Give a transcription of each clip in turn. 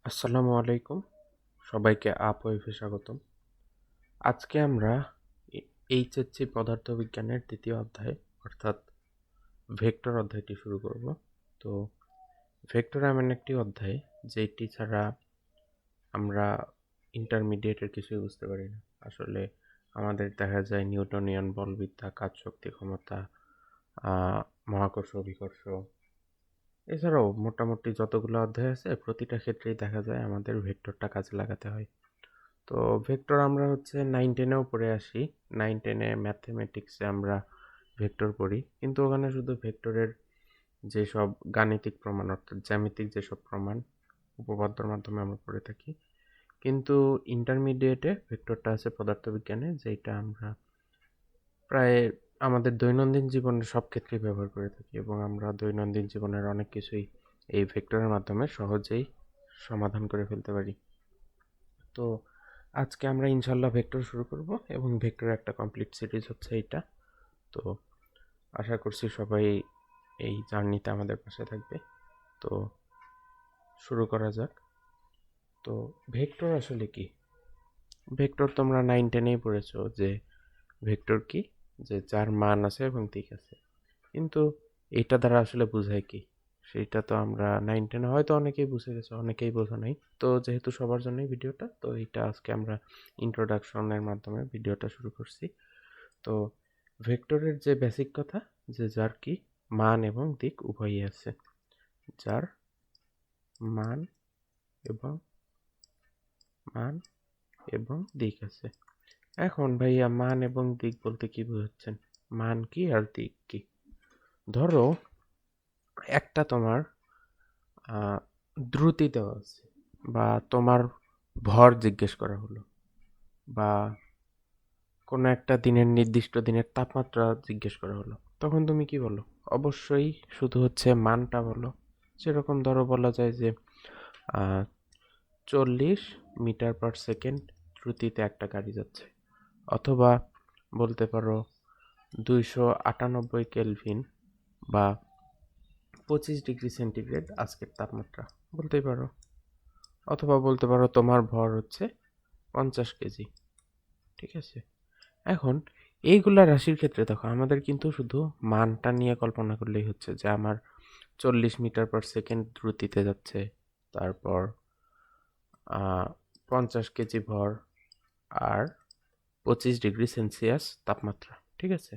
আসসালামু আলাইকুম, সবাইকে আপ ওয়েভে স্বাগতম। আজকে আমরা এইচএসসি পদার্থবিজ্ঞানের দ্বিতীয় অধ্যায় অর্থাৎ ভেক্টর অধ্যায়টি শুরু করব। তো ভেক্টর এমন একটি অধ্যায় যেটি ছাড়া আমরা ইন্টারমিডিয়েটের কিছুই বুঝতে পারি না। আসলে আমাদের দেখা যায় নিউটনিয়ান বলবিদ্যা, কাজ শক্তি ক্ষমতা, মহাকর্ষ অভিকর্ষ, এছাড়াও মোটামুটি যতগুলো অধ্যায় আছে প্রতিটা ক্ষেত্রেই দেখা যায় আমাদের ভেক্টরটা কাজে লাগাতে হয়। তো ভেক্টর আমরা হচ্ছে 9-10-এও পড়ে আসি। 9-10-এ ম্যাথমেটিক্সে আমরা ভেক্টর পড়ি, কিন্তু ওখানে শুধু ভেক্টরের যেসব গাণিতিক প্রমাণ অর্থাৎ জ্যামিতিক যেসব প্রমাণ উপপাদ্যর মাধ্যমে আমরা পড়ে থাকি। কিন্তু ইন্টারমিডিয়েটে ভেক্টরটা আছে পদার্থবিজ্ঞানে, যেটা আমরা প্রায় আমাদের দৈনন্দিন জীবনের সব ক্ষেত্রেই ব্যবহার করে থাকি এবং আমরা দৈনন্দিন জীবনের অনেক কিছুই এই ভেক্টরের মাধ্যমে সহজেই সমাধান করে ফেলতে পারি। তো আজকে আমরা ইনশাল্লাহ ভেক্টর শুরু করব এবং ভেক্টরের একটা কমপ্লিট সিরিজ হচ্ছে এইটা। তো আশা করছি সবাই এই জার্নিতে আমাদের পাশে থাকবে। তো শুরু করা যাক। তো ভেক্টর আসলে কি? ভেক্টর তোমরা 9-10-এই পড়েছো যে ভেক্টর কি, যে যার মান আছে এবং দিক আছে। কিন্তু এইটা দ্বারা আসলে বোঝায় কি, সেইটা তো আমরা 9-10 হয়তো অনেকেই বুঝে গেছে, অনেকেই বোঝা নাই। তো যেহেতু সবার জন্যই ভিডিওটা, তো এইটা আজকে আমরা ইন্ট্রোডাকশনের মাধ্যমে ভিডিওটা শুরু করছি। তো ভেক্টরের যে বেসিক কথা, যে যার কি মান এবং দিক উভয়ই আছে, যার মান এবং মান এবং দিক আছে। এখন ভাইয়া মান এবং দিক বলতে কি বোঝাচ্ছেন? মান কি আর দিক কি? ধরো একটা তোমার দ্রুতি দেওয়া আছে, বা তোমার ভর জিজ্ঞেস করা হলো, বা কোনো একটা দিনের নির্দিষ্ট দিনের তাপমাত্রা জিজ্ঞেস করা হলো, তখন তুমি কি বলো? অবশ্যই শুধু হচ্ছে মানটা বলো। যেরকম ধরো বলা যায় যে 40 মিটার/সেকেন্ড দ্রুতিতে একটা গাড়ি যাচ্ছে, অথবা বলতে পারো 298 কেলভিন বা 25 ডিগ্রি সেন্টিগ্রেড আজকের তাপমাত্রা বলতেই পারো, অথবা বলতে পারো তোমার ভর হচ্ছে 50 কেজি। ঠিক আছে, এখন এইগুলা রাশির ক্ষেত্রে দেখো আমাদের কিন্তু শুধু মানটা নিয়ে কল্পনা করলেই হচ্ছে যে আমার 40 মিটার/সেকেন্ড দ্রুতিতে যাচ্ছে, তারপর 50 কেজি ভর, আর 25 ডিগ্রি সেলসিয়াস তাপমাত্রা। ঠিক আছে,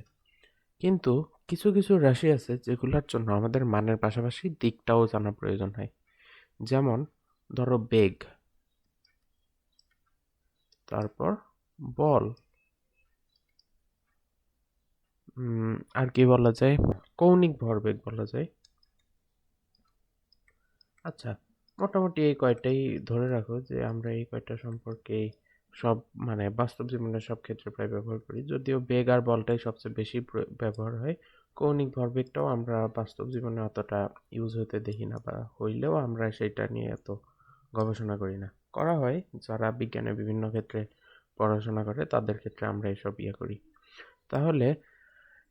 কিন্তু কিছু কিছু রাশি আছে যেগুলোর জন্য আমাদের মানের পাশাপাশি দিকটাও জানা প্রয়োজন হয়। যেমন ধরো বেগ, তারপর বল, আর কি বলা যায়, কৌণিক ভরবেগ বলা যায়। আচ্ছা, মোটামুটি এই কয়টাই ধরে রাখো যে আমরা এই কয়টা সম্পর্কে সব মানে বাস্তব জীবনের সব ক্ষেত্রে প্রায় ব্যবহার করি, যদিও বেগ আর বলটাই সবচেয়ে বেশি ব্যবহার হয়। কৌণিক ভরবেগটাও আমরা বাস্তব জীবনে অতটা ইউজ হতে দেখি না, বা হইলেও আমরা সেটা নিয়ে এত গবেষণা করি না। করা হয় যারা বিজ্ঞানের বিভিন্ন ক্ষেত্রে পড়াশোনা করে, তাদের ক্ষেত্রে আমরা এসব ইয়ে করি। তাহলে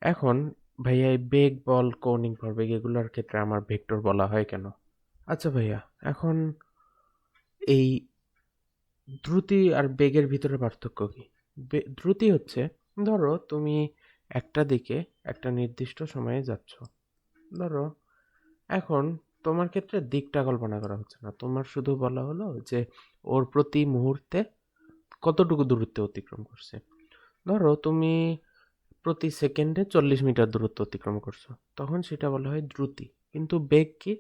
এখন ভাইয়া এই বেগ, বল, কৌণিক ভরবেগ এগুলোর ক্ষেত্রে আমার ভেক্টর বলা হয় কেন? আচ্ছা ভাইয়া, এখন এই দ্রুতি আর বেগের ভিতরে পার্থক্য কি? দ্রুতি হচ্ছে, ধরো তুমি একটা দিকে একটা নির্দিষ্ট সময়ে যাচ্ছ। ধরো এখন তোমার ক্ষেত্রে দিকটা কল্পনা করা হচ্ছে না, তোমার শুধু বলা হলো যে ওর প্রতি মুহূর্তে কতটুকু দূরত্ব অতিক্রম করছে। ধরো তুমি প্রতি সেকেন্ডে 40 মিটার দূরত্ব অতিক্রম করছো, তখন সেটা বলা হয় দ্রুতি। কিন্তু বেগ কি?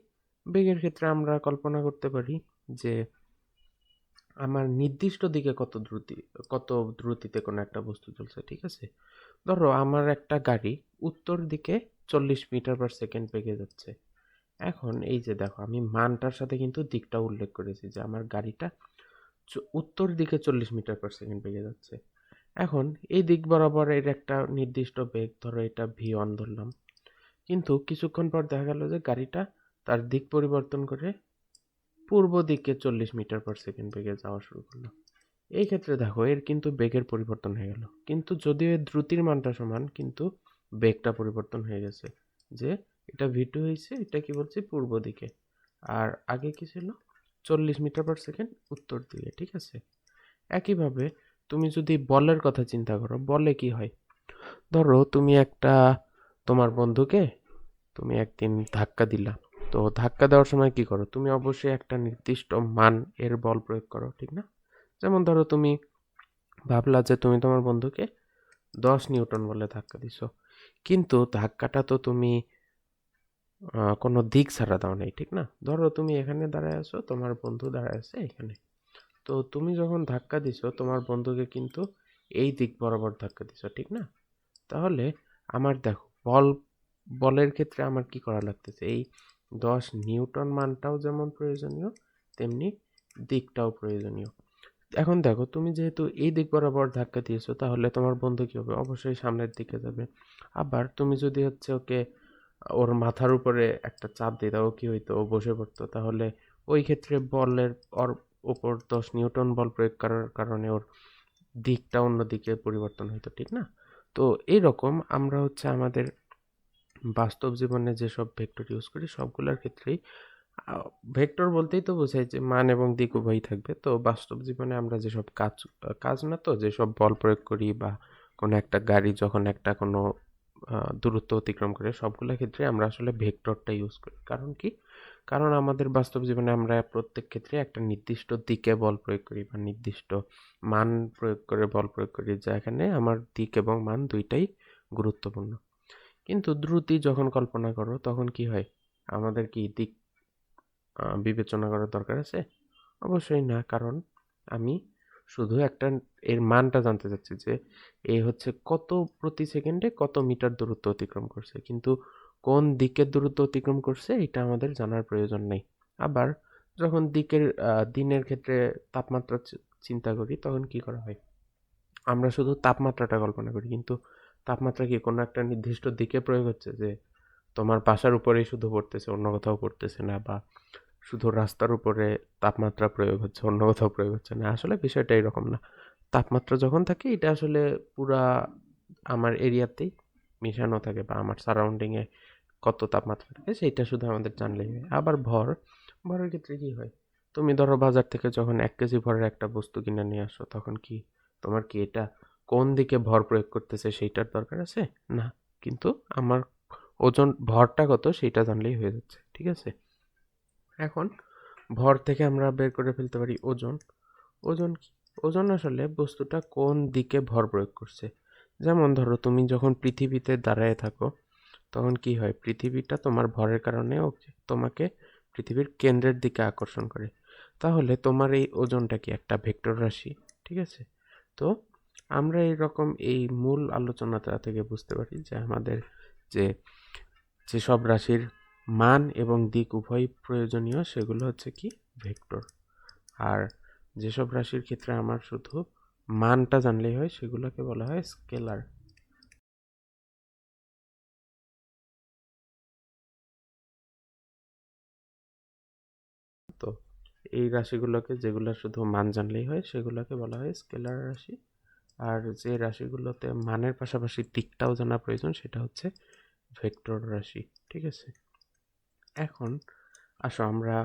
বেগের ক্ষেত্রে আমরা কল্পনা করতে পারি যে আমার নির্দিষ্ট দিকে কত দ্রুতিতে কোনো একটা বস্তু চলছে। ঠিক আছে, ধরো আমার একটা গাড়ি উত্তর দিকে 40 মিটার/সেকেন্ড বেগে যাচ্ছে। এখন এই যে দেখো, আমি মানটার সাথে কিন্তু দিকটা উল্লেখ করেছি যে আমার গাড়িটা উত্তর দিকে 40 মিটার/সেকেন্ড বেগে যাচ্ছে। এখন এই দিক বরাবর এর একটা নির্দিষ্ট বেগ, ধরো এটা v1 ধরলাম। কিন্তু কিছুক্ষণ পর দেখা গেল যে গাড়িটা তার দিক পরিবর্তন করে পূর্ব দিকে 40 মিটার/সেকেন্ড বেগে যাওয়া শুরু করলো। এই ক্ষেত্রে দেখো এর কিন্তু বেগের পরিবর্তন হয়ে গেল, কিন্তু যদিও এর দ্রুতির মানটা সমান, কিন্তু বেগটা পরিবর্তন হয়ে গেছে। যে এটা v2 হয়েছে, এটা কি বলছে পূর্ব দিকে, আর আগে কি ছিল, 40 মিটার/সেকেন্ড উত্তর দিকে, ঠিক আছে? একইভাবে তুমি যদি বলের কথা চিন্তা করো, বলে কি হয়? ধরো তুমি তোমার বন্ধুকে তুমি একদিন ধাক্কা দিলা। তো ধাক্কা দেওয়ার সময় কি করো? তুমি অবশ্যই একটা নির্দিষ্ট মান এর বল প্রয়োগ করো, ঠিক না? যেমন ধরো তুমি ভাবলা যে তুমি তোমার বন্ধুকে 10 নিউটন বলে ধাক্কা দিছো, কিন্তু ধাক্কাটা তো তুমি কোনো দিক ছাড়া দাও নাই, ঠিক না? ধরো তুমি এখানে দাঁড়ায় আছো, তোমার বন্ধু দাঁড়ায় আছে এখানে। তো তুমি যখন ধাক্কা দিছো তোমার বন্ধুকে কিন্তু এই দিক বরাবর ধাক্কা দিছো, ঠিক না? তাহলে আমার দেখো বলের ক্ষেত্রে আমার কি করা লাগতেছে? এই 10 নিউটন মানটাও যেমন প্রয়োজনীয়, তেমনি দিকটাও প্রয়োজনীয়। এখন দেখো তুমি যেহেতু এই দিক বরাবর ধাক্কা দিয়েছো, তাহলে তোমার বন্ধু কি হবে? অবশ্যই সামনের দিকে যাবে। আবার তুমি যদি হচ্ছে ওকে ওর মাথার উপরে একটা চাপ দিতে, ও কি হইতো? ও বসে পড়তো। তাহলে ওই ক্ষেত্রে ওর উপর 10 নিউটন বল প্রয়োগ করার কারণে ওর দিকটা অন্যদিকে পরিবর্তন হইতো, ঠিক না? তো এইরকম আমরা হচ্ছে আমাদের বাস্তব জীবনে যেসব ভেক্টর ইউজ করি সবগুলোর ক্ষেত্রেই ভেক্টর বলতেই তো বোঝায় যে মান এবং দিক উভয়ই থাকবে। তো বাস্তব জীবনে আমরা যেসব কাজ না তো, যেসব বল প্রয়োগ করি বা কোনো একটা গাড়ি যখন কোনো দূরত্ব অতিক্রম করে, সবগুলোর ক্ষেত্রে আমরা আসলে ভেক্টরটা ইউজ করি। কারণ কি? কারণ আমাদের বাস্তব জীবনে আমরা প্রত্যেক ক্ষেত্রে একটা নির্দিষ্ট দিকে বল প্রয়োগ করি বা নির্দিষ্ট মান প্রয়োগ করে বল প্রয়োগ করি, যা এখানে আমার দিক এবং মান দুইটাই গুরুত্বপূর্ণ। কিন্তু দ্রুতি যখন কল্পনা করো তখন কি হয়? আমাদের কি দিক বিবেচনা করার দরকার আছে? অবশ্যই না। কারণ আমি শুধু এর মানটা জানতে চাচ্ছি যে এ হচ্ছে কত প্রতি সেকেন্ডে কত মিটার দূরত্ব অতিক্রম করছে, কিন্তু কোন দিকের দূরত্ব অতিক্রম করছে এটা আমাদের জানার প্রয়োজন নেই। আবার যখন দিনের ক্ষেত্রে তাপমাত্রা চিন্তা করি তখন কি করা হয়? আমরা শুধু তাপমাত্রাটা কল্পনা করি, কিন্তু তাপমাত্রা কি কোনো একটা নির্দিষ্ট দিকে প্রয়োগ হচ্ছে, যে তোমার বাসার উপরেই শুধু পড়তেছে, অন্য কোথাও পড়তেছে না, বা শুধু রাস্তার উপরে তাপমাত্রা প্রয়োগ হচ্ছে, অন্য কোথাও প্রয়োগ হচ্ছে না? আসলে বিষয়টা এরকম না। তাপমাত্রা যখন থাকে এটা আসলে পুরা আমার এরিয়াতেই মিশানো থাকে, বা আমার সারাউন্ডিং এ কত তাপমাত্রা থাকে সেইটা শুধু আমাদের জানলেই হয়। আবার ভরের ক্ষেত্রে কি হয়? তুমি ধরো বাজার থেকে যখন 1 কেজি ভরের একটা বস্তু কিনে নিয়ে আসো, তখন কি তোমার কি এটা কোন দিকে ভর প্রয়োগ করতেছে সেইটার দরকার আছে? না। কিন্তু আমার ভরটা কত সেইটা জানলেই হয়ে যাচ্ছে, ঠিক আছে? এখন ভর থেকে আমরা বের করে ফেলতে পারি ওজন। ওজন কি? ওজন আসলে বস্তুটা কোন দিকে ভর প্রয়োগ করছে। যেমন ধরো তুমি যখন পৃথিবীতে দাঁড়ায় থাকো, তখন কি হয়? পৃথিবীটা তোমার ভরের কারণে তোমাকে পৃথিবীর কেন্দ্রের দিকে আকর্ষণ করে। তাহলে তোমার এই ওজনটা কি একটা ভেক্টর রাশি, ঠিক আছে? তো আমরা এইরকম এই মূল আলোচনাটা থেকে বুঝতে পারি যে আমাদের যে যেসব রাশির মান এবং দিক উভয় প্রয়োজনীয় সেগুলো হচ্ছে কি ভেক্টর। আর যেসব রাশির ক্ষেত্রে আমার শুধু মানটা জানলেই হয় সেগুলোকে বলা হয় স্কেলার। তো এই রাশিগুলোকে, যেগুলো শুধু মান জানলেই হয়, সেগুলোকে বলা হয় স্কেলার রাশি। আর যে রাশিগুলোতে মানের পাশাপাশি দিকটাও জানা প্রয়োজন সেটা হচ্ছে ভেক্টর রাশি, ঠিক আছে? এখন আসো আমরা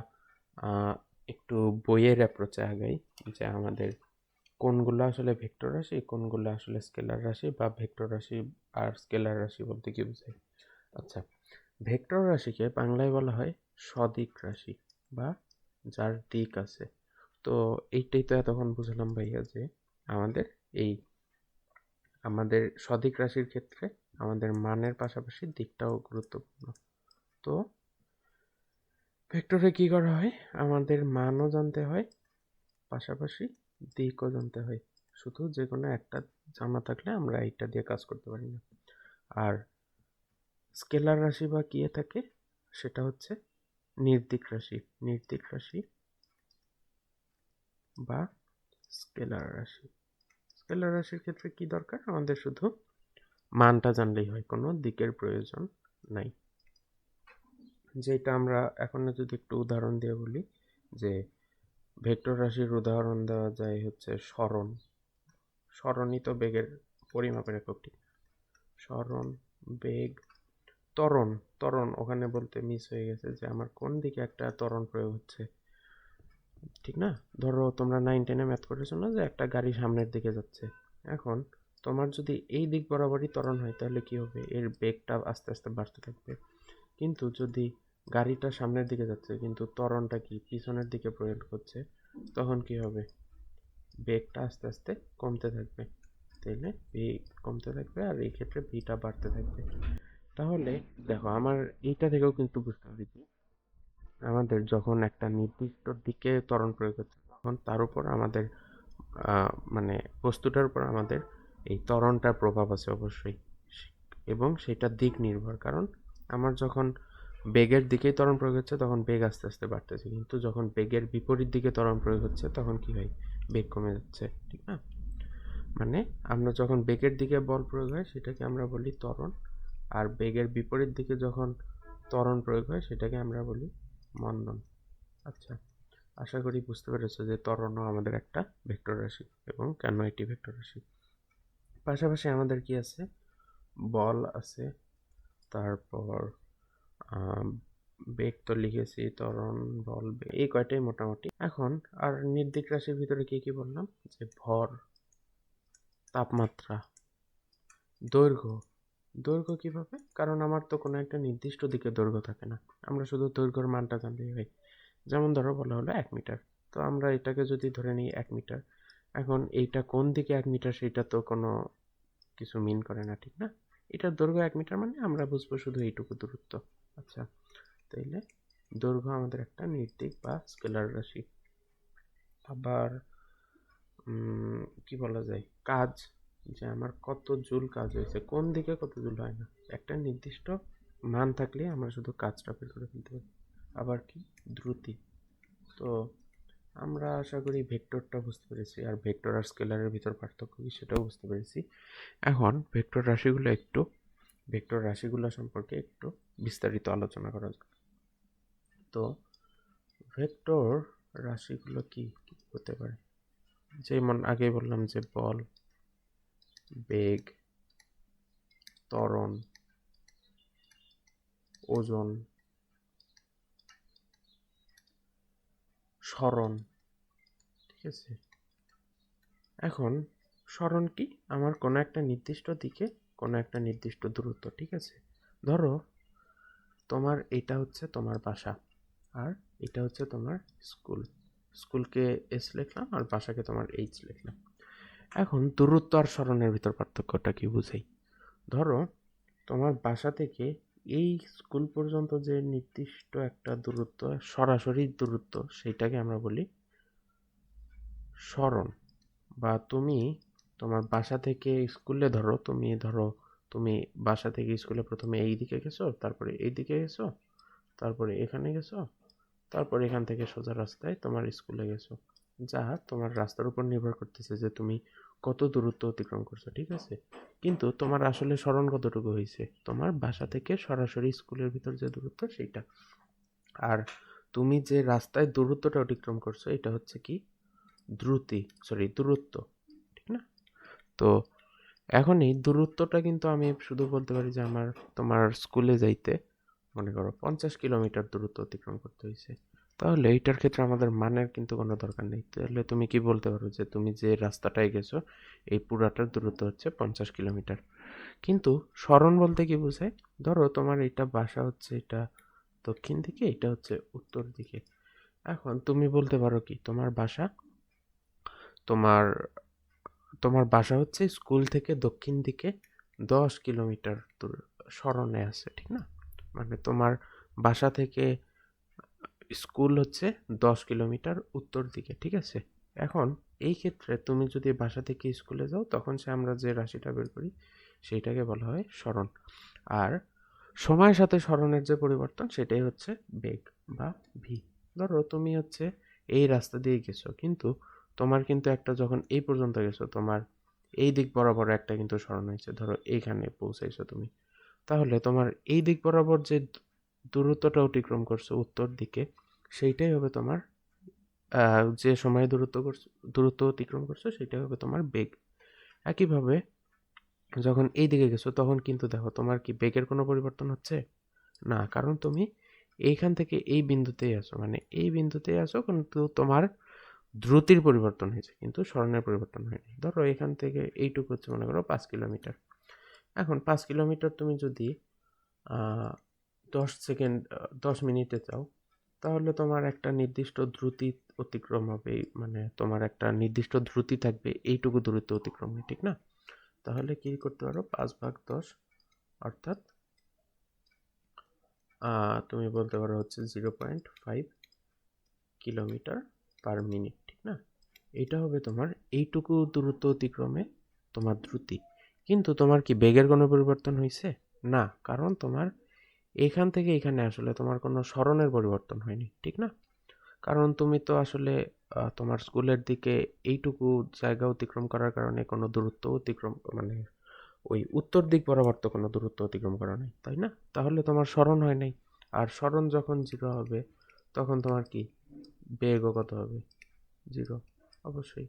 একটু বইয়ের অ্যাপ্রোচে আগাই, যে আমাদের কোনগুলো আসলে ভেক্টর রাশি, কোনগুলো আসলে স্কেলার রাশি, বা ভেক্টর রাশি আর স্কেলার রাশি বলতে কি বোঝায়। আচ্ছা, ভেক্টর রাশিকে বাংলায় বলা হয় সদিক রাশি, বা যার দিক আছে। তো এইটাই তো এতক্ষণ বুঝলাম ভাইয়া, যে আমাদের এই আমাদের সদিক রাশির ক্ষেত্রে আমাদের মানের পাশাপাশি দিকটাও গুরুত্বপূর্ণ। তো ভেক্টরে কি করা হয়? আমাদের মানও জানতে হয়, পাশাপাশি দিকও জানতে হয়। শুধু যে কোনো একটা জানা থাকলে আমরা এইটা দিয়ে কাজ করতে পারি না। আর স্কেলার রাশি বা কি থাকে, সেটা হচ্ছে নির্দিক রাশি। নির্দিক রাশি বা স্কেলার রাশি। স্কেলার রাশির ক্ষেত্রে কি দরকার? আমাদের শুধু মানটা জানলেই হয়, কোনো দিকের প্রয়োজন নাই। যেটা আমরা এখন যদি একটু উদাহরণ দিয়ে বলি, যে ভেক্টর রাশির উদাহরণ দেওয়া যায় হচ্ছে সরণ। সরণই তো বেগের পরিমাপের একক, ঠিক? সরণ, বেগ, ত্বরণ। ত্বরণ ওখানে বলতে মিস হয়ে গেছে যে আমার কোন দিকে একটা ত্বরণ প্রয়োগ হচ্ছে। ঠিক না? ধরো তোমরা 9-10-এ ম্যাথ করেছো না যে একটা গাড়ি সামনের দিকে যাচ্ছে। এখন তোমার যদি এই দিক বরাবরই ত্বরণ হয় তাহলে কি হবে? এর বেগটা আস্তে আস্তে বাড়তে থাকবে। কিন্তু যদি গাড়িটা সামনের দিকে যাচ্ছে কিন্তু ত্বরণটা কি পিছনের দিকে প্রয়োগ হচ্ছে, তখন কি হবে? বেগটা আস্তে আস্তে কমতে থাকবে, তাইলে বেগ কমতে থাকবে আর এই ক্ষেত্রে ভিটা বাড়তে থাকবে। তাহলে দেখো আমার এইটা থেকেও কিন্তু বুঝতে পারি যে আমাদের যখন একটা নির্দিষ্ট দিকে ত্বরণ প্রয়োগ হচ্ছে তখন তার উপর আমাদের মানে বস্তুটার উপর আমাদের এই ত্বরণটার প্রভাব আছে অবশ্যই, এবং সেটা দিক নির্ভর। কারণ আমার যখন বেগের দিকেই ত্বরণ প্রয়োগ হচ্ছে তখন বেগ আস্তে আস্তে বাড়তেছে, কিন্তু যখন বেগের বিপরীত দিকে ত্বরণ প্রয়োগ হচ্ছে তখন কি হয়? বেগ কমে যাচ্ছে, ঠিক না? মানে আমরা যখন বেগের দিকে বল প্রয়োগ হয় সেটাকে আমরা বলি ত্বরণ, আর বেগের বিপরীত দিকে যখন ত্বরণ প্রয়োগ হয় সেটাকে আমরা বলি মন্দন। আচ্ছা, আশা করি বুঝতে পেরেছো যে ত্বরণও আমাদের একটা ভেক্টর রাশি এবং কেন এটি ভেক্টর রাশি। পাশাপাশি আমাদের কি আছে? বল আছে, তারপর বেগ তো লিখেছি, ত্বরণ, বল, এই কয়টাই মোটামুটি। এখন আর নির্দিষ্ট রাশির ভিতরে কি কি বললাম? যে ভর, তাপমাত্রা, দৈর্ঘ্য। দৈর্ঘ্য কিভাবে? কারণ আমার তো কোনো একটা নির্দিষ্ট দিকে দৈর্ঘ্য থাকে না, আমরা শুধু দৈর্ঘ্যের মানটা জানলেই হয়। যেমন ধরো বলা হলো 1 মিটার, তো আমরা এটাকে যদি ধরে নিই 1 মিটার, এখন এইটা কোন দিকে 1 মিটার সেটা তো কোনো কিছু মিন করে না, ঠিক না? এটার দৈর্ঘ্য 1 মিটার মানে আমরা বুঝবো শুধু এইটুকু দূরত্ব। আচ্ছা, তাইলে দৈর্ঘ্য আমাদের একটা নির্দিষ্ট বা স্কেলার রাশি। আবার কি বলা যায়, কাজ, যে আমার কত জুল কাজ হয়েছে, কোন দিকে কত জুল হয় না, একটা নির্দিষ্ট মান থাকলে আমরা শুধু কাজটা বের করে ফেলতে পারি। আবার কি, দ্রুতি। তো আমরা আশা করি ভেক্টরটা বুঝতে পেরেছি, আর ভেক্টর আর স্কেলারের ভিতর পার্থক্য কি সেটাও বুঝতে পেরেছি। এখন ভেক্টর রাশিগুলো সম্পর্কে একটু বিস্তারিত আলোচনা করা যাক। তো ভেক্টর রাশিগুলো কি কি হতে পারে? যেমন আগে বললাম যে বল, বেগ, ত্বরণ, ওজন, সরণ, ঠিক আছে? এখন সরণ কি? আমার কোনো একটা নির্দিষ্ট দিকে কোনো একটা নির্দিষ্ট দূরত্ব, ঠিক আছে? ধরো তোমার এটা হচ্ছে তোমার বাসা, আর এটা হচ্ছে তোমার স্কুল। স্কুলকে এস লিখলাম আর বাসাকে তোমার এইচ লিখলাম। এখন দূরত্ব আর সরণের ভিতর পার্থক্যটা কি বুঝাই? ধরো তোমার বাসা থেকে এই স্কুল পর্যন্ত যে নির্দিষ্ট একটা দূরত্ব, সরাসরি দূরত্ব, সেইটাকে আমরা বলি সরণ। বা তুমি তোমার বাসা থেকে স্কুলে তুমি বাসা থেকে স্কুলে প্রথমে এই দিকে গেছো, তারপরে এই দিকে গেছো, তারপরে এখানে গেছো, তারপর এখান থেকে সোজা রাস্তায় তোমার স্কুলে গেছো। যা তোমার রাস্তার উপর নির্ভর করতেছে যে তুমি কত দূরত্ব অতিক্রম করছো, ঠিক আছে? কিন্তু তোমার আসলে সরণ কতটুকু হয়েছে? তোমার বাসা থেকে সরাসরি স্কুলের ভিতর যে দূরত্ব সেইটা। আর তুমি যে রাস্তায় দূরত্বটা অতিক্রম করছো এটা হচ্ছে কি? দূরত্ব, ঠিক না? তো এখন এই দূরত্বটা কিন্তু আমি শুধু বলতে পারি যে আমার তোমার স্কুলে যাইতে মনে করো 50 কিলোমিটার দূরত্ব অতিক্রম করতে হয়েছে। তাহলে এইটার ক্ষেত্রে আমাদের মানের কিন্তু কোনো দরকার নেই। তাহলে তুমি কি বলতে পারো যে তুমি যে রাস্তাটায় গেছো এই পুরাটার দূরত্ব হচ্ছে 50 কিলোমিটার। কিন্তু সরণ বলতে কি বোঝায়? ধরো তোমার এটা বাসা হচ্ছে এটা দক্ষিণ দিকে, এটা হচ্ছে উত্তর দিকে। এখন তুমি বলতে পারো কি তোমার তোমার বাসা হচ্ছে স্কুল থেকে দক্ষিণ দিকে 10 কিলোমিটার দূর সরণে আছে, ঠিক না? মানে তোমার বাসা থেকে স্কুল হচ্ছে 10 কিলোমিটার উত্তর দিকে, ঠিক আছে? এখন এই ক্ষেত্রে তুমি যদি বাসা থেকে স্কুলে যাও তখন আমরা যে রাশিটা বের করি সেইটাকে বলা হয় সরণ। আর সময়ের সাথে সরণের যে পরিবর্তন সেটাই হচ্ছে বেগ বা ভি। ধরো তুমি হচ্ছে এই রাস্তা দিয়ে গেছো, কিন্তু তোমার কিন্তু একটা যখন এই পর্যন্ত গেছো তোমার এই দিক বরাবর একটা কিন্তু সরণ হয়েছে, ধরো এইখানে পৌঁছাইছো তুমি। তাহলে তোমার এই দিক বরাবর যে দূরত্বটা অতিক্রম করছো উত্তর দিকে, সেইটাই হবে তোমার যে সময়ে দূরত্ব অতিক্রম করছো সেটাই হবে তোমার বেগ। একইভাবে যখন এই দিকে গেছো তখন কিন্তু দেখো তোমার কি বেগের কোনো পরিবর্তন হচ্ছে না, কারণ তুমি এইখান থেকে এই বিন্দুতেই আসো, মানে এই বিন্দুতেই আসো, কিন্তু তোমার দ্রুতির পরিবর্তন হয়েছে কিন্তু সরণের পরিবর্তন হয়নি। ধরো এখান থেকে এইটুকু হচ্ছে মনে করো 5 কিলোমিটার। এখন 5 কিলোমিটার তুমি যদি 10 সেকেন্ড 10 মিনিটে চাও, তাহলে তোমার একটা নির্দিষ্ট দ্রুতি অতিক্রম হবে, মানে তোমার একটা নির্দিষ্ট দ্রুতি থাকবে এইটুকু দূরত্ব অতিক্রমে, ঠিক না? তাহলে কি করতে পারো, 5/10, অর্থাৎ তুমি বলতে পারো হচ্ছে 0.5 কিলোমিটার/মিনিট, ঠিক না? এটা হবে তোমার এইটুকু দূরত্ব অতিক্রমে তোমার দ্রুতি। কিন্তু তোমার কি বেগের কোনো পরিবর্তন হয়েছে? না, কারণ তোমার এখান থেকে এখানে আসলে তোমার কোনো সরণের পরিবর্তন হয়নি, ঠিক না? কারণ তুমি তো আসলে তোমার স্কুলের দিকে এইটুকু জায়গা অতিক্রম করার কারণে কোনো দূরত্ব অতিক্রম, মানে ওই উত্তর দিক বরাবর তো কোনো দূরত্ব অতিক্রম করা নাই, তাই না? তাহলে তোমার সরণ হয় নাই। আর সরণ যখন 0 হবে, তখন তোমার কি বেগও কত হবে? 0, অবশ্যই।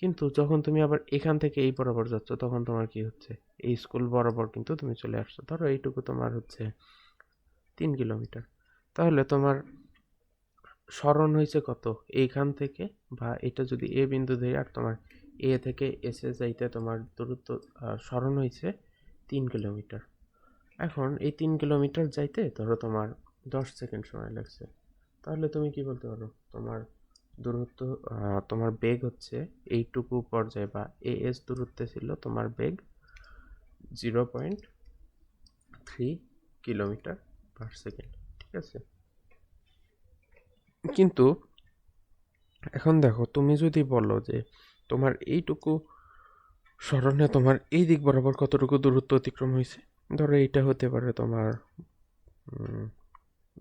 কিন্তু যখন তুমি আবার এখান থেকে এই বরাবর যাচ্ছ, তখন তোমার কি হচ্ছে? এই স্কুল বরাবর কিন্তু তুমি চলে আসছো। ধরো এইটুকু তোমার হচ্ছে 3 কিলোমিটার। তাহলে তোমার সরণ হয়েছে কত? এইখান থেকে, বা এটা যদি এ বিন্দু ধরি, আর তোমার এ থেকে এসে যাইতে তোমার দূরত্ব সরণ হয়েছে 3 কিলোমিটার। এখন এই 3 কিলোমিটার যাইতে ধরো তোমার 10 সেকেন্ড সময় লাগছে। তাহলে তুমি কি বলতে পারো, তোমার দূরত্ব, তোমার বেগ হচ্ছে এইটুকু পর্যায়ে বা এস দূরত্বে ছিল তোমার বেগ 0.3 কিলোমিটার/সেকেন্ড, ঠিক আছে? কিন্তু এখন দেখো, তুমি যদি বলো যে তোমার এইটুকু সরণে তোমার এই দিক বরাবর কতটুকু দূরত্ব অতিক্রম হয়েছে, ধরো এইটা হতে পারে তোমার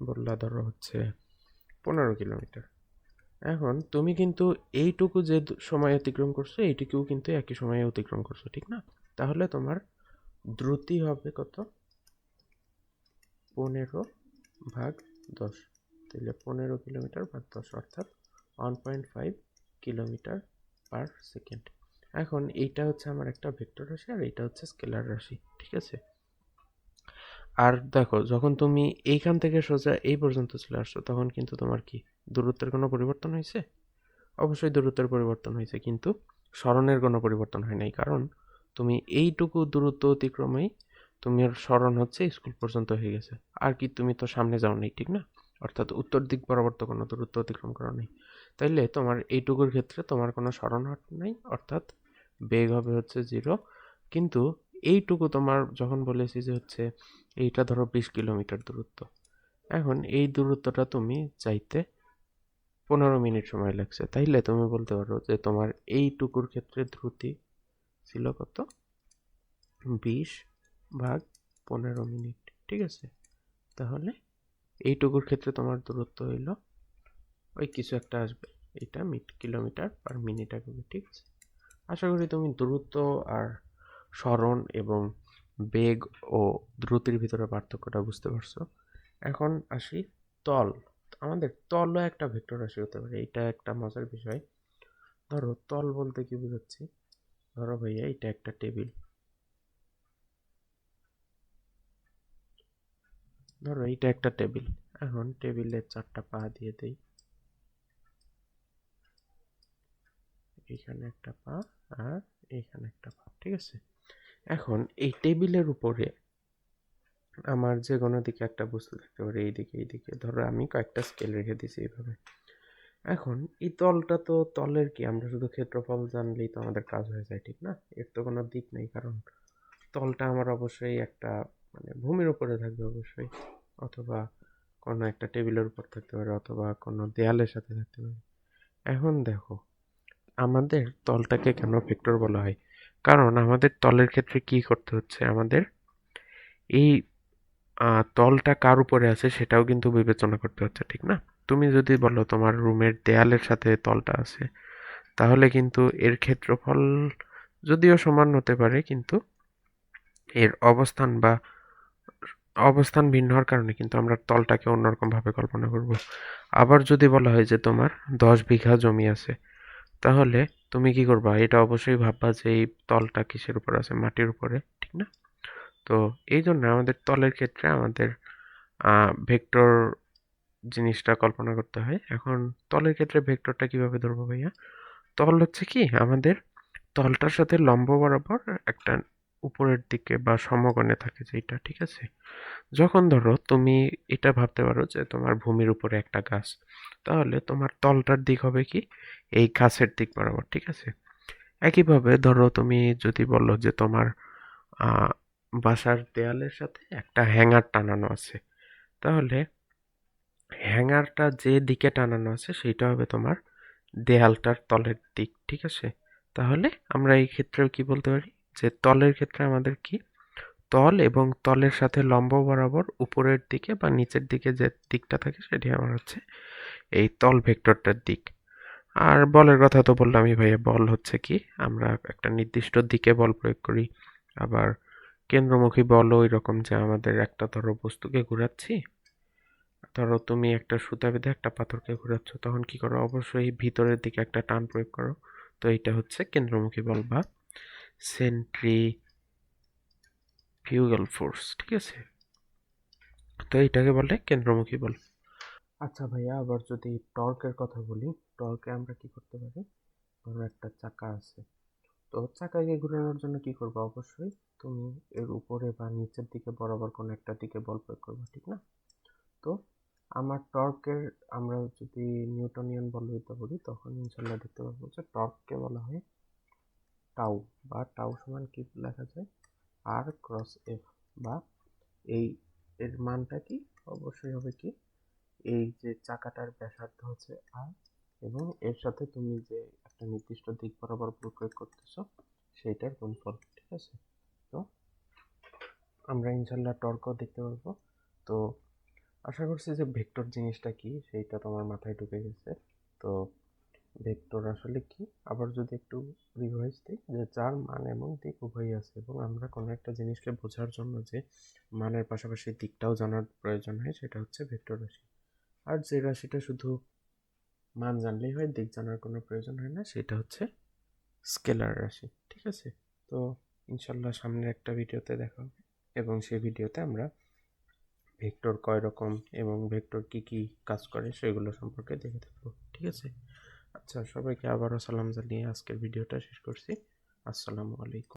বললা ধরো হচ্ছে 15 কিলোমিটার। এখন তুমি কিন্তু এইটুকু যে সময় অতিক্রম করছো, এইটুকুও কিন্তু একই সময়ে অতিক্রম করছো, ঠিক না? তাহলে তোমার দ্রুতি হবে কত? 15/10। তাহলে 15 কিলোমিটার/10, অর্থাৎ 1.5 কিলোমিটার/সেকেন্ড। এখন এইটা হচ্ছে আমার একটা ভেক্টর রাশি, আর এইটা হচ্ছে স্কেলার রাশি, ঠিক আছে? আর দেখো, যখন তুমি এইখান থেকে সোজা এই পর্যন্ত চলে আসছো, তখন কিন্তু তোমার কি দূরত্বের কোনো পরিবর্তন হয়েছে? অবশ্যই দূরত্বের পরিবর্তন হয়েছে, কিন্তু সরণের কোনো পরিবর্তন হয় নাই, কারণ তুমি এইটুকু দূরত্ব অতিক্রমেই তোমার সরণ হচ্ছে স্কুল পর্যন্ত হয়ে গেছে। আর কি, তুমি তো সামনে যাও নাই, ঠিক না? অর্থাৎ উত্তর দিক বরাবর তো কোনো দূরত্ব অতিক্রম করা নেই। তাইলে তোমার এইটুকুর ক্ষেত্রে তোমার কোনো সরণ নাই, অর্থাৎ বেগ হবে হচ্ছে 0। কিন্তু এইটুকু তোমার যখন বলেছি যে হচ্ছে এইটা ধরো 20 কিলোমিটার দূরত্ব, এখন এই দূরত্বটা তুমি যাইতে 15 মিনিট সময় লাগছে, তাইলে তুমি বলতে পারো যে তোমার এইটুকুর ক্ষেত্রে দ্রুতি ছিল কত? 20/15 মিনিট, ঠিক আছে? তাহলে এইটুকুর ক্ষেত্রে তোমার দূরত্ব হইল ওই কিছু একটা আসবে, এটা কিলোমিটার/মিনিট আসবে, ঠিক আছে? আশা করি তুমি দূরত্ব আর সরণ এবং বেগ ও দ্রুতির ভিতরে পার্থক্যটা বুঝতে পারছো। এখন আসি তল। আমাদের তলও একটা ভেক্টর রাশি হতে পারে, এটা একটা মজার বিষয়। ধরো তল বলতে কি বোঝাচ্ছি, ধরো ভাইয়া এটা একটা টেবিল, ধরো এইটা একটা টেবিল। এখন টেবিলের 4টা পা দিয়ে দেই, এখানে একটা পা আর এখানে একটা পা, ঠিক আছে? এখন এই টেবিলের উপরে আমার যে কোনো দিকে একটা বস্তু থাকতে পারে, এইদিকে এইদিকে, ধরো আমি কয়েকটা স্কেল রেখে দিছি এইভাবে। এখন এই তলটা তো তলের কি, আমরা শুধু ক্ষেত্রফল জানলেই তো আমাদের কাজ হয়ে যায়, ঠিক না? এর তো কোনো দিক নেই, কারণ তলটা আমার অবশ্যই একটা, মানে ভূমির উপরে থাকবে অবশ্যই, অথবা কোনো একটা টেবিলের উপর থাকতে পারে, অথবা কোনো দেয়ালের সাথে থাকতে পারে। এখন দেখো, আমাদের তলটাকে কেন ভেক্টর বলা হয়? কারণ আমাদের তলের ক্ষেত্রে কি করতে হচ্ছে, আমাদের এই তলটা কার উপরে আছে সেটাও কিন্তু বিবেচনা করতে হচ্ছে, ঠিক না? তুমি যদি বলো তোমার রুমের দেয়ালের সাথে তলটা আছে, তাহলে কিন্তু এর ক্ষেত্রফল যদিও সমান হতে পারে, কিন্তু এর অবস্থান ভিন্ন হওয়ার কারণে কিন্তু আমরা তলটাকে অন্যরকম ভাবে কল্পনা করব। আবার যদি বলা হয় যে তোমার 10 বিঘা জমি আছে, তাহলে তুমি কি করবা? এটা অবশ্যই ভাববা যে এই তলটা কিসের উপর আছে, মাটির উপরে, ঠিক না? তো এই জন্য আমাদের তলের ক্ষেত্রে আমাদের ভেক্টর জিনিসটা কল্পনা করতে হয়। এখন তলের ক্ষেত্রে ভেক্টরটা কিভাবে ধরবো ভাইয়া? তল হচ্ছে কি আমাদের তলটার সাথে লম্ব বরাবর একটা উপরের দিকে বা সমকোণে থাকে যেটা, ঠিক আছে? যখন ধরো তুমি এটা ভাবতে পারো যে তোমার ভূমির উপরে একটা গাছ, তাহলে তোমার তলটার দিক হবে কি এই গাছের দিক বরাবর, ঠিক আছে? একইভাবে ধরো তুমি যদি বলো যে তোমার আহ, বাসার দেয়ালের সাথে একটা হ্যাঙ্গার টানানো আছে, তাহলে হ্যাঙ্গারটা যে দিকে টানানো আছে সেইটা হবে তোমার দেয়ালটার তলের দিক, ঠিক আছে? তাহলে আমরা এই ক্ষেত্রেও কি বলতে পারি যে তলের ক্ষেত্রে আমাদের কি তল এবং তলের সাথে লম্ব বরাবর উপরের দিকে বা নিচের দিকে যে দিকটা থাকে সেটি আমার হচ্ছে এই তল ভেক্টরটার দিক। আর বলের কথা তো বললামই ভাইয়া, বল হচ্ছে কি আমরা একটা নির্দিষ্ট দিকে বল প্রয়োগ করি। আবার কেন্দ্রমুখী বলও ওই রকম যে আমাদের একটা ধরো বস্তুকে ঘোরাচ্ছি, ধরো তুমি একটা সুতা বেঁধে একটা পাথরকে ঘোরাচ্ছ, তখন কি করো? অবশ্যই ভিতরের দিকে একটা টান প্রয়োগ করো। তো এইটা হচ্ছে কেন্দ্রমুখী বল বা সেন্ট্রিফিউগাল ফোর্স, ঠিক আছে? তো এইটাকে বলে কেন্দ্রমুখী বল। আচ্ছা ভাইয়া, আবার যদি টর্কের কথা বলি, টর্কে আমরা কি করতে পারি? ধরো একটা চাকা আছে, তো চাকাকে ঘোরানোর জন্য কি করবো? অবশ্যই তুমি এর উপরে বা নিচের দিকে বরাবর কোনো একটা দিকে বল প্রয়োগ করবে, ঠিক না? তো আমার টর্কের, আমরা যদি নিউটনিয়ান বল হইতে পারি তখন ইনশাল্লাহ দেখতে পারবো যে টর্ককে বলা হয় টাউ, বা টাউ সমান কি লেখা যায়? আর ক্রস এফ, বা এই এর মানটা কি অবশ্যই হবে কি এই যে চাকাটার ব্যাসার্ধ হচ্ছে আর, এবং এর সাথে তুমি যে একটা নির্দিষ্ট দিক বরাবর বল প্রয়োগ করতেছো সেইটার গুণফল, ঠিক আছে? তো আমরা ইনশাল্লাহ টর্কও দেখতে পারবো। তো আশা করছি যে ভেক্টর জিনিসটা কি সেইটা তোমার মাথায় ঢুকে গেছে। তো ভেক্টর আসলে কি, আবার যদি একটু রিভাইজ দিই, যে যার মান এবং দিক উভয়ই আছে, এবং আমরা কোনো একটা জিনিসকে বোঝার জন্য যে মানের পাশাপাশি দিকটাও জানার প্রয়োজন হয় সেটা হচ্ছে ভেক্টর রাশি। আর যে রাশিটা শুধু মান জানলেই হয়, দিক জানার কোনো প্রয়োজন হয় না, সেটা হচ্ছে স্কেলার রাশি, ঠিক আছে? তো ইনশাল্লাহ সামনের একটা ভিডিওতে দেখা হবে, এবং সেই ভিডিওতে আমরা ভেক্টর কয় রকম এবং ভেক্টর কি কি কাজ করে সেগুলো সম্পর্কে দেখে থাকবো, ঠিক আছে? আচ্ছা, সবাইকে আবারও সালাম জানিয়ে আজকের ভিডিওটা শেষ করছি। আসসালামু আলাইকুম।